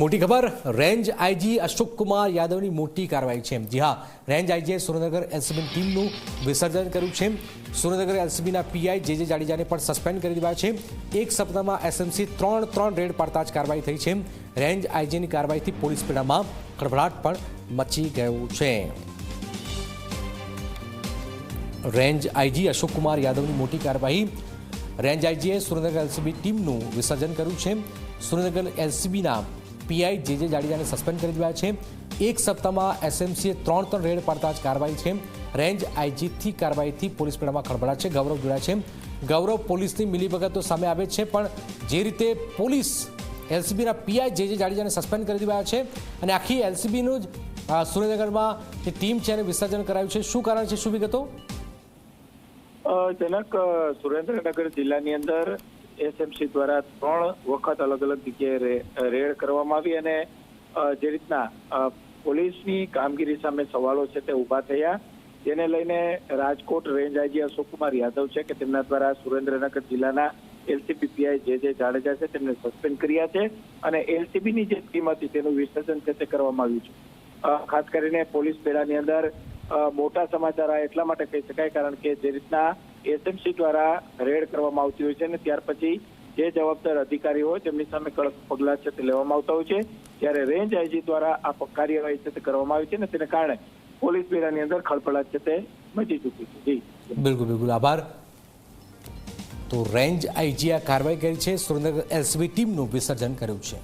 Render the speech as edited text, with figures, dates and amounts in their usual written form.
મોટી ખબર range IG Ashok Kumar યાદવની મોટી કાર્યવાહી છે। જી હા, રેન્જ આઈજીએ સુરેન્દ્રનગર એલસીબી ટીમનું વિસર્જન કર્યું છે। સુરેન્દ્રનગર એલસીબીના પીઆઈ જે જાડેજાને પણ સસ્પેન્ડ કરી દેવાયા છે। એક સપ્તાહમાં એસએમસી ત્રણ રેડ પાડતા જ કાર્યવાહી થઈ છે। રેન્જ આઈજીની કાર્યવાહીથી પોલીસ બેડામાં ખળભળાટ પણ મચી ગયો છે। રેન્જ આઈજી અશોક કુમાર યાદવની મોટી કાર્યવાહી। રેન્જ આઈજીએ સુરેન્દ્રનગર એલસીબી ટીમનું વિસર્જન કર્યું છે। સુરેન્દ્રનગર એલસીબીના પીઆઈ જે જાડેજાને સસ્પેન્ડ કરી દેવાયા છે। એક સપ્તાહમાં એસએમસીએ ત્રણ રેડ પાડતા જ કાર્યવાહી છે। રેન્જ આઈજીથી કાર્યવાહીથી પોલીસ બેડામાં ખળભળાટ છે। ગૌરવ જોડાયા છે। ગૌરવ, પોલીસની મિલીભગત તો સામે આવે છે, પણ જે રીતે પોલીસ એલસીબીના પીઆઈ જે જાડેજાને સસ્પેન્ડ કરી દેવાયા છે અને આખી એલસીબીનું જ સુરેન્દ્રનગરમાં જે ટીમ છે એને વિસર્જન કરાયું છે, શું કારણ છે, શું વિગતો? જનક, સુરેન્દ્રનગર જિલ્લાની અંદર એસએમસી દ્વારા 3 વખત અલગ અલગ જગ્યાએ રેડ કરવામાં આવી અને જે રીતના પોલીસની કામગીરી સામે સવાલો છે તે ઉભા થયા, જેને લઈને રાજકોટ રેન્જ આઈજી અશોક કુમાર યાદવ છે કે તેમના દ્વારા સુરેન્દ્રનગર જિલ્લાના એલસીબી પીઆઈ જે જાડેજા છે તેમને સસ્પેન્ડ કર્યા છે અને એલસીબીની જે ટીમ હતી તેનું વિસર્જન છે તે કરવામાં આવ્યું છે। ખાસ કરીને પોલીસ બેડાની અંદર મોટા સમાચાર એટલા માટે કહી શકાય કારણ કે જે રીતના એસએમસી દ્વારા રેડ કરવામાં આવતી હોય છે અને ત્યાર પછી જે જવાબદાર અધિકારી હોય તેમની સામે કડક પગલાં છે તે લેવામાં આવતા હોય છે, ત્યારે રેન્જ આઈજી દ્વારા આ કાર્યવાહી છે તે કરવામાં આવી છે અને તેને કારણે પોલીસ બેડાની અંદર ખળભળાટ છે તે મચી ચૂકી છે। જી બિલકુલ, આભાર। તો રેન્જ આઈજીએ આ કાર્યવાહી કરી છે, સુરેન્દ્રનગર એલસીબી ટીમનું વિસર્જન કર્યું છે।